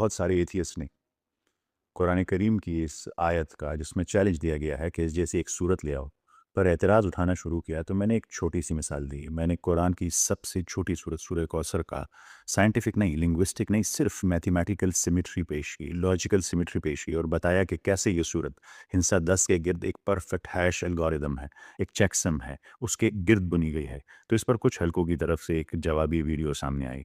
بہت سارے ایتھیسٹ نے قرآن کریم کی اس آیت کا جس میں چیلنج دیا گیا ہے کہ اس جیسی ایک صورت لے آؤ پر اعتراض اٹھانا شروع کیا، تو میں نے ایک چھوٹی سی مثال دی۔ میں نے قرآن کی سب سے چھوٹی صورت سورہ کوثر کا سائنٹیفک نہیں، لنگوسٹک نہیں، صرف میتھمیٹیکل سیمیٹری پیش کی، لاجیکل سیمیٹری پیش کی، اور بتایا کہ کیسے یہ صورت ہنسا 10 کے گرد ایک پرفیکٹ ہیش الگوریدم ہے، ایک چیک سم ہے، اس کے گرد بنی گئی ہے۔ تو اس پر کچھ حلقوں کی طرف سے ایک جوابی ویڈیو سامنے آئی۔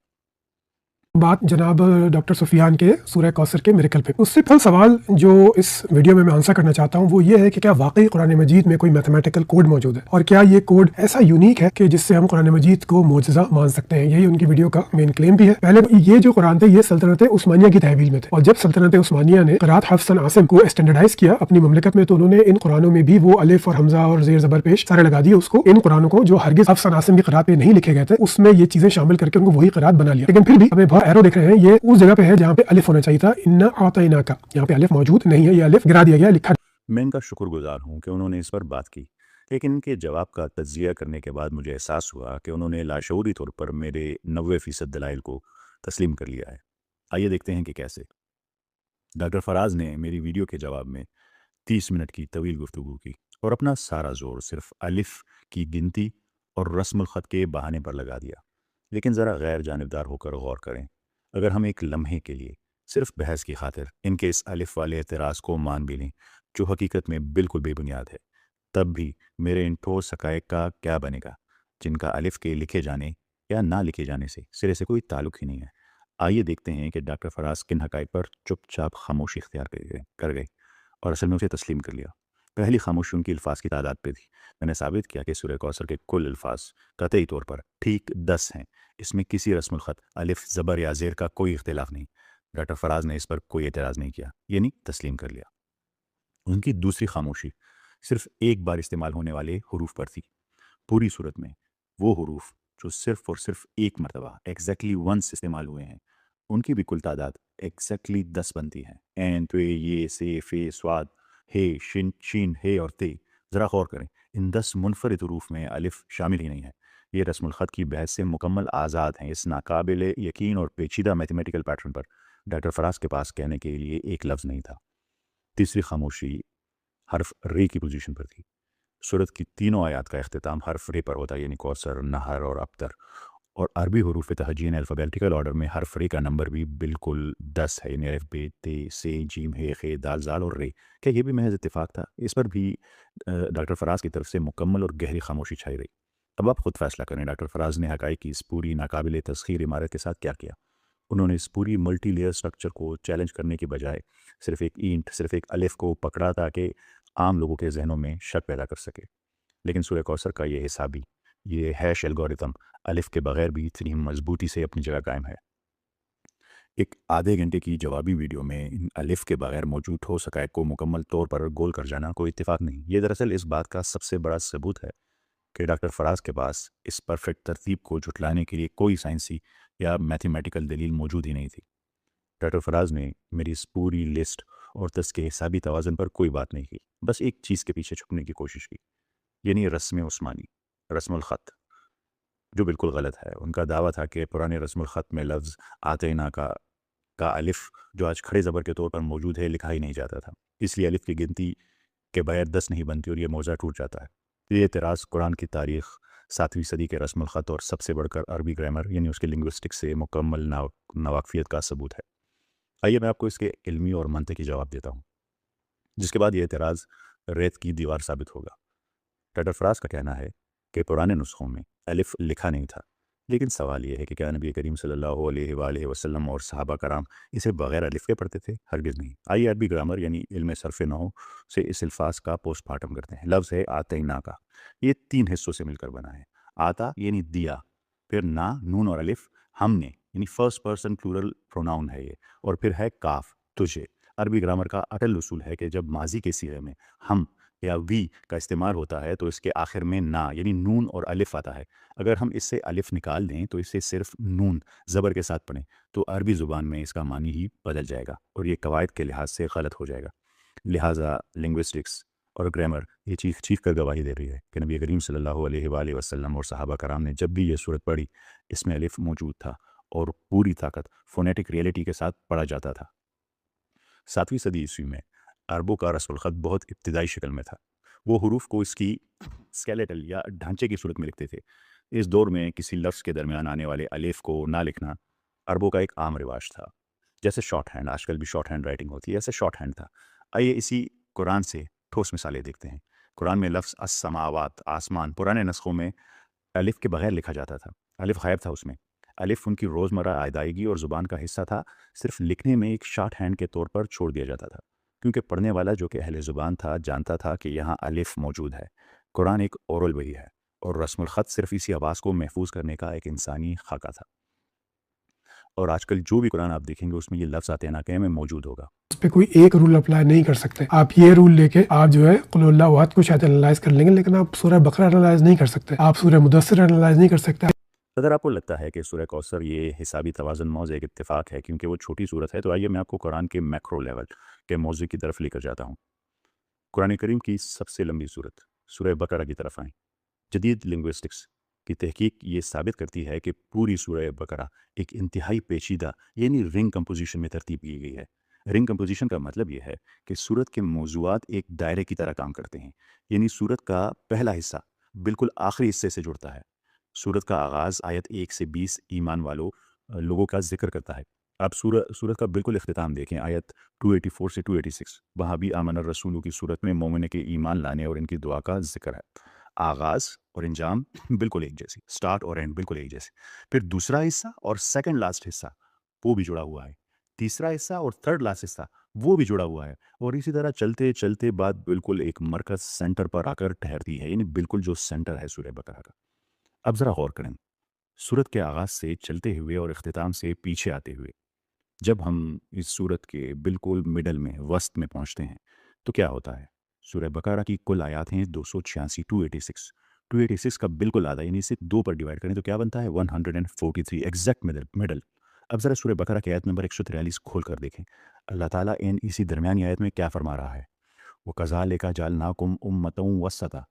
بات جناب ڈاکٹر سفیان کے سورہ کوثر کے میریکل پہ۔ اس سے پہلا سوال جو اس ویڈیو میں آنسر کرنا چاہتا ہوں وہ یہ ہے کہ کیا واقعی قرآن مجید میں کوئی میتھمیٹیکل کوڈ موجود ہے، اور کیا یہ کوڈ ایسا یونیک ہے کہ جس سے ہم قرآن مجید کو معجزہ مان سکتے ہیں؟ یہی ان کی ویڈیو کا مین کلیم بھی ہے۔ پہلے یہ جو قرآن تھے یہ سلطنت عثمانیہ کی تحویل میں تھے، اور جب سلطنت عثمانیہ نے قرات حفص عاصم کو اسٹینڈرڈائز کیا اپنی مملکت میں، تو انہوں نے ان قرآنوں میں بھی وہ الف اور حمزہ اور زیر زبر پیش سارے لگا دیے اس کو، ان قرآنوں کو جو ہرگز حفص عاصم کی قرات پہ نہیں لکھے گئے تھے اس میں یہ چیزیں شامل کر کے ان کو وہی قرات بنا لیا۔ لیکن پھر بھی ہمیں بہت ایرو دیکھ رہے ہیں، یہ اس جگہ پہ ہے جہاں پہ الف ہونا چاہیے تھا، انا اعطیناک، یہاں پہ الف موجود نہیں ہے، یہ الف گرا دیا گیا، لکھا۔ میں ان کا شکر گزار ہوں کہ انہوں نے اس پر بات کی، لیکن ان کے جواب کا تجزیہ کرنے کے بعد مجھے احساس ہوا کہ انہوں نے لاشعوری طور پر میرے 90% دلائل کو تسلیم کر لیا ہے۔ آئیے دیکھتے ہیں کہ کیسے۔ ڈاکٹر فراز نے میری ویڈیو کے جواب میں 30 منٹ کی طویل گفتگو کی اور اپنا سارا زور صرف الف کی گنتی اور رسم الخط کے بہانے پر لگا دیا۔ لیکن ذرا غیر جانبدار ہو کر غور کریں، اگر ہم ایک لمحے کے لیے صرف بحث کی خاطر ان کے اس الف والے اعتراض کو مان بھی لیں جو حقیقت میں بالکل بے بنیاد ہے، تب بھی میرے ان ٹھوس حقائق کا کیا بنے گا جن کا الف کے لکھے جانے یا نہ لکھے جانے سے سرے سے کوئی تعلق ہی نہیں ہے۔ آئیے دیکھتے ہیں کہ ڈاکٹر فراز کن حقائق پر چپ چاپ خاموشی اختیار کر گئے اور اصل میں اسے تسلیم کر لیا۔ پہلی خاموشی ان کی الفاظ کی تعداد پہ تھی۔ میں نے ثابت کیا کہ سورہ کوثر کے کل الفاظ قطعی طور پر ٹھیک 10 ہیں، اس میں کسی رسم الخط، الف، زبر یا زیر کا کوئی اختلاف نہیں۔ ڈاکٹر فراز نے اس پر کوئی اعتراض نہیں کیا، یعنی تسلیم کر لیا۔ ان کی دوسری خاموشی صرف ایک بار استعمال ہونے والے حروف پر تھی۔ پوری صورت میں وہ حروف جو صرف اور صرف ایک مرتبہ ایگزیکٹلی ونس استعمال ہوئے ہیں، ان کی بھی کل تعداد ایگزیکٹلی 10 بنتی ہے۔ این، توے، یہ، سے، فے، سواد، ہے، شن، شین، ہے اور تے۔ ذرا غور کریں، ان 10 منفرد حروف میں الف شامل ہی نہیں ہے۔ یہ رسم الخط کی بحث سے مکمل آزاد ہیں۔ اس ناقابل یقین اور پیچیدہ میتھمیٹیکل پیٹرن پر ڈاکٹر فراز کے پاس کہنے کے لیے ایک لفظ نہیں تھا۔ تیسری خاموشی حرف رے کی پوزیشن پر تھی۔ سورت کی تینوں آیات کا اختتام حرف رے پر ہوتا ہے، یعنی کوثر، نہر اور ابتر، اور عربی حروف تہجین الفابیٹیکل آرڈر میں حرف رے کا نمبر بھی بالکل 10 ہے، یعنی الف، بے، تے، سے، جیم، ہے، خے، دال، زال اور رے۔ کیا یہ بھی محض اتفاق تھا؟ اس پر بھی ڈاکٹر فراز کی طرف سے مکمل اور گہری خاموشی چھائی رہی۔ اب آپ خود فیصلہ کریں، ڈاکٹر فراز نے حقائق کی اس پوری ناقابل تسخیر عمارت کے ساتھ کیا کیا؟ انہوں نے اس پوری ملٹی لیئر سٹرکچر کو چیلنج کرنے کی بجائے صرف ایک اینٹ، صرف ایک الف کو پکڑا تاکہ عام لوگوں کے ذہنوں میں شک پیدا کر سکے۔ لیکن سورہ کوثر کا یہ حسابی، یہ ہیش الگوریتم الف کے بغیر بھی اتنی مضبوطی سے اپنی جگہ قائم ہے۔ ایک آدھے گھنٹے کی جوابی ویڈیو میں ان الف کے بغیر موجود ٹھوس حقائق کو مکمل طور پر گول کر جانا کوئی اتفاق نہیں۔ یہ دراصل اس بات کا سب سے بڑا ثبوت ہے کہ ڈاکٹر فراز کے پاس اس پرفیکٹ ترتیب کو جھٹلانے کے لیے کوئی سائنسی یا میتھمیٹیکل دلیل موجود ہی نہیں تھی۔ ڈاکٹر فراز نے میری اس پوری لسٹ اور تس کے حسابی توازن پر کوئی بات نہیں کی، بس ایک چیز کے پیچھے چھپنے کی کوشش کی، یعنی رسم عثمانی، رسم الخط، جو بالکل غلط ہے۔ ان کا دعویٰ تھا کہ پرانے رسم الخط میں لفظ آتینا کا الف جو آج کھڑے زبر کے طور پر موجود ہے لکھا ہی نہیں جاتا تھا، اس لیے الف کی گنتی کے بغیر 10 نہیں بنتی اور یہ موضوع ٹوٹ جاتا ہے۔ یہ اعتراض قرآن کی تاریخ، 7ویں صدی کے رسم الخط اور سب سے بڑھ کر عربی گرامر یعنی اس کے لنگوسٹک سے مکمل ناواقفیت کا ثبوت ہے۔ آئیے میں آپ کو اس کے علمی اور منطقی جواب دیتا ہوں، جس کے بعد یہ اعتراض ریت کی دیوار ثابت ہوگا۔ ڈاکٹر فراز کا کہنا ہے کہ پرانے نسخوں میں الف لکھا نہیں تھا، لیکن سوال یہ ہے کہ کیا نبی کریم صلی اللہ علیہ وآلہ وسلم اور صحابہ کرام اسے بغیر الف کے پڑھتے تھے؟ ہرگز نہیں۔ آئیے عربی گرامر یعنی علم صرف نحو سے اس الفاظ کا پوسٹ مارٹم کرتے ہیں۔ لفظ ہے آتینا کا، یہ 3 حصوں سے مل کر بنا ہے۔ آتا یعنی دیا، پھر نا، نون اور الف، ہم نے یعنی فرسٹ پرسن پلورل پروناؤن ہے یہ، اور پھر ہے کاف، تجھے۔ عربی گرامر کا اٹل اصول ہے کہ جب ماضی کے صیغے میں ہم یا وی کا استعمال ہوتا ہے تو اس کے آخر میں نا یعنی نون اور الف آتا ہے۔ اگر ہم اس سے الف نکال دیں تو اسے صرف نون زبر کے ساتھ پڑھیں تو عربی زبان میں اس کا معنی ہی بدل جائے گا اور یہ قواعد کے لحاظ سے غلط ہو جائے گا۔ لہٰذا لنگوسٹکس اور گرامر یہ چیخ چیخ کر گواہی دے رہی ہے کہ نبی کریم صلی اللہ علیہ وآلہ وسلم اور صحابہ کرام نے جب بھی یہ صورت پڑھی اس میں الف موجود تھا اور پوری طاقت فونیٹک ریئلٹی کے ساتھ پڑھا جاتا تھا۔ 7ویں صدی عیسوی میں عربوں کا رسم الخط بہت ابتدائی شکل میں تھا۔ وہ حروف کو اس کی اسکیلیٹل یا ڈھانچے کی صورت میں لکھتے تھے۔ اس دور میں کسی لفظ کے درمیان آنے والے الف کو نہ لکھنا عربوں کا ایک عام رواج تھا۔ جیسے شارٹ ہینڈ، آج کل بھی شارٹ ہینڈ رائٹنگ ہوتی ہے، ایسے شارٹ ہینڈ تھا۔ آئیے اسی قرآن سے ٹھوس مثالیں دیکھتے ہیں۔ قرآن میں لفظ السماوات، آسمان، پرانے نسخوں میں الف کے بغیر لکھا جاتا تھا۔ الف غائب تھا اس میں۔ الف ان کی روزمرہ ادائیگی اور زبان کا حصہ تھا، صرف لکھنے میں ایک شارٹ ہینڈ کے طور پر چھوڑ دیا جاتا تھا، کیونکہ پڑھنے والا جو کہ اہل زبان تھا جانتا تھا کہ یہاں الف موجود ہے۔ قرآن ایک اورل وحی ہے اور رسم الخط صرف اسی آواز کو محفوظ کرنے کا ایک انسانی خاکہ تھا۔ اور آج کل جو بھی قرآن آپ دیکھیں گے اس میں یہ لفظ آتے ہیں کہ میں موجود ہوگا۔ اس پہ کوئی ایک رول اپلائی نہیں کر سکتے۔ آپ یہ رول لے کے آپ جو ہے قل اللہ احد کو شاید انالائز کر لیں گے، لیکن آپ سورہ بقرہ انالائز نہیں کر سکتے، آپ سورہ مدثر انالائز نہیں کر سکتے۔ اگر آپ کو لگتا ہے کہ سورہ کوثر یہ حسابی توازن موضوع ایک اتفاق ہے کیونکہ وہ چھوٹی صورت ہے، تو آئیے میں آپ کو قرآن کے میکرو لیول کے موضوع کی طرف لے کر جاتا ہوں۔ قرآن کریم کی سب سے لمبی صورت سورہ بقرہ کی طرف آئیں۔ جدید لنگوسٹکس کی تحقیق یہ ثابت کرتی ہے کہ پوری سورہ بقرہ ایک انتہائی پیچیدہ یعنی رنگ کمپوزیشن میں ترتیب کی گئی ہے۔ رنگ کمپوزیشن کا مطلب یہ ہے کہ سورت کے موضوعات ایک دائرے کی طرح کام کرتے ہیں، یعنی سورت کا پہلا حصہ بالکل آخری حصے سے جڑتا ہے۔ سورت کا آغاز آیت 1 سے 20 ایمان والوں لوگوں کا ذکر کرتا ہے۔ آپ سورت کا بالکل اختتام دیکھیں، آیت 284 سے 286، وہاں بھی آمن الرسول کی صورت میں مومن کے ایمان لانے اور ان کی دعا کا ذکر ہے۔ آغاز اور انجام بالکل ایک جیسی، سٹارٹ اور اینڈ بالکل ایک جیسے۔ پھر دوسرا حصہ اور سیکنڈ لاسٹ حصہ وہ بھی جڑا ہوا ہے، تیسرا حصہ اور تھرڈ لاسٹ حصہ وہ بھی جڑا ہوا ہے، اور اسی طرح چلتے چلتے بات بالکل ایک مرکز سینٹر پر آ کر ٹھہرتی ہے، یعنی بالکل جو سینٹر ہے سورہ بقرہ کا۔ اب ذرا غور کریں، سورت کے آغاز سے چلتے ہوئے اور اختتام سے پیچھے آتے ہوئے جب ہم اس سورت کے بالکل مڈل میں وسط میں پہنچتے ہیں تو کیا ہوتا ہے؟ سورہ بقرہ کی کل آیات ہیں 286، 286 کا بالکل آدھا، یعنی اسے 2 پر ڈیوائڈ کریں تو کیا بنتا ہے؟ 143، ایگزیکٹ مڈل۔ اب ذرا سورہ بقرہ کی آیت نمبر 143 کھول کر دیکھیں، اللہ تعالیٰ اسی درمیانی آیت میں کیا فرما رہا ہے؟ وَكَذَلِكَ جَعَلْنَاكُمْ أُمَّةً وَسَطًا،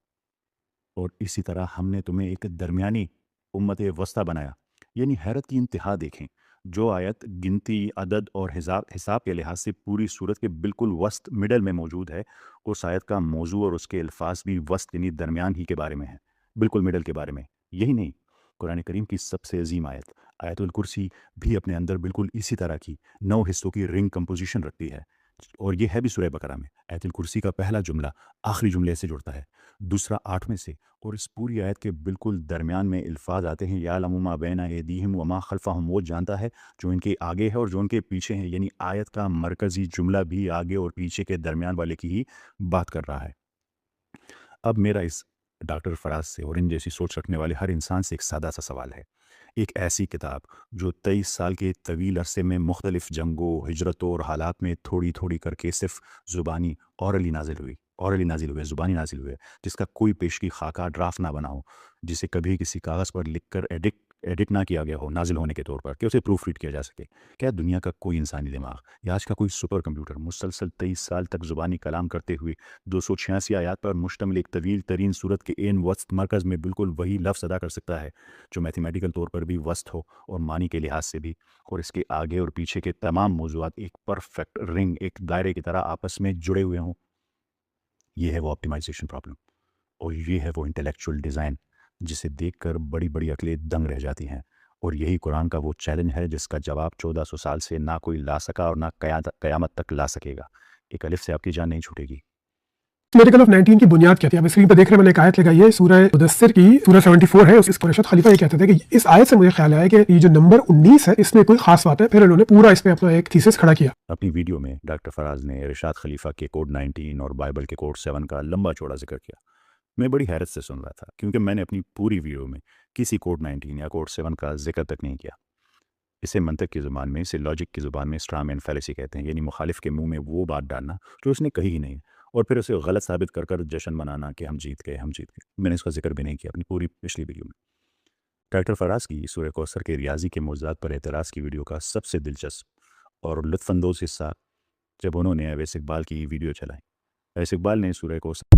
اور اسی طرح ہم نے تمہیں ایک درمیانی امت وسطی بنایا۔ یعنی حیرت کی انتہا دیکھیں، جو آیت گنتی، عدد اور حساب کے لحاظ سے پوری صورت کے بالکل وسط مڈل میں موجود ہے، اس آیت کا موضوع اور اس کے الفاظ بھی وسط یعنی درمیان ہی کے بارے میں ہیں، بالکل مڈل کے بارے میں۔ یہی نہیں، قرآن کریم کی سب سے عظیم آیت الکرسی بھی اپنے اندر بالکل اسی طرح کی 9 حصوں کی رنگ کمپوزیشن رکھتی ہے، اور یہ ہے بھی سورہ بقرہ میں۔ آیت الکرسی کا پہلا جملہ آخری جملے سے جڑتا ہے، دوسرا 8ویں سے، اور اس پوری آیت کے بالکل درمیان میں الفاظ آتے ہیں یعلم ما بین ایدیہم وما خلفہم، وہ جانتا ہے جو ان کے آگے ہے اور جو ان کے پیچھے ہیں، یعنی آیت کا مرکزی جملہ بھی آگے اور پیچھے کے درمیان والے کی ہی بات کر رہا ہے۔ اب میرا اس ڈاکٹر فراز سے اور ان جیسی سوچ رکھنے والے ہر انسان سے ایک سادہ سا سوال ہے، ایک ایسی کتاب جو 23 سال کے طویل عرصے میں مختلف جنگوں، ہجرتوں اور حالات میں تھوڑی تھوڑی کر کے صرف زبانی اورلی نازل ہوئے، زبانی نازل ہوئے، جس کا کوئی پیشگی خاکہ ڈرافٹ نہ بنا ہو، جسے کبھی کسی کاغذ پر لکھ کر ایڈٹ نہ کیا گیا ہو نازل ہونے کے طور پر کہ اسے پروف ریڈ کیا جا سکے، کیا دنیا کا کوئی انسانی دماغ یا آج کا کوئی سپر کمپیوٹر مسلسل 23 سال تک زبانی کلام کرتے ہوئے 286 آیات پر مشتمل ایک طویل ترین صورت کے عین وسط مرکز میں بالکل وہی لفظ ادا کر سکتا ہے جو میتھمیٹیکل طور پر بھی وسط ہو اور معنی کے لحاظ سے بھی، اور اس کے آگے اور پیچھے کے تمام موضوعات ایک پرفیکٹ رنگ، ایک دائرے کی طرح آپس میں جڑے ہوئے ہوں؟ یہ ہے وہ آپٹیمائزیشن پرابلم، اور یہ ہے وہ انٹلیکچوئل ڈیزائن جسے دیکھ کر بڑی بڑی عقلیں دنگ رہ جاتی ہیں، اور یہی قرآن کا وہ چیلنج ہے جس کا جواب 1400 سال سے نہ کوئی لا سکا اور نہ قیامت تک لا سکے گا۔ ایک الف سے آپ کی جان نہیں چھوٹے گی۔ میریکل آف 19 کی بنیاد کیا تھی؟ اب اسکرین پہ دیکھ رہے ہیں، میں نے ایک آیت لگائی ہے سورہ مدثر کی، سورہ 74 ہے، اس رشد خلیفہ یہ کہتے تھے کہ اس آیت سے مجھے خیال آیا کہ یہ جو نمبر 19 ہے اس میں کوئی خاص بات ہے، پھر انہوں نے پورا اس پہ اپنا ایک تھیسس کھڑا کیا۔ اپنی ویڈیو میں ڈاکٹر فراز نے ارشاد خلیفہ کے کوڈ 19 اور بائبل کے کوڈ 7 کا لمبا چوڑا ذکر کیا۔ میں بڑی حیرت سے سن رہا تھا کیونکہ میں نے اپنی پوری ویڈیو میں کسی کوڈ 19 یا کوڈ 7 کا ذکر تک نہیں کیا۔ اسے منطق کی زبان میں، اسے لاجک کی زبان میں اسٹرا مین فیلیسی کہتے ہیں، یعنی مخالف کے منہ میں وہ بات ڈالنا جو اس نے کہی ہی نہیں، اور پھر اسے غلط ثابت کر کر جشن منانا کہ ہم جیت گئے۔ میں نے اس کا ذکر بھی نہیں کیا اپنی پوری پچھلی ویڈیو میں۔ ڈاکٹر فراز کی سورہ کوثر کے ریاضی کے موضوعات پر اعتراض کی ویڈیو کا سب سے دلچسپ اور لطف اندوز حصہ جب انہوں نے اویس اقبال کی ویڈیو چلائی۔ اویس اقبال نے سورہ کوثر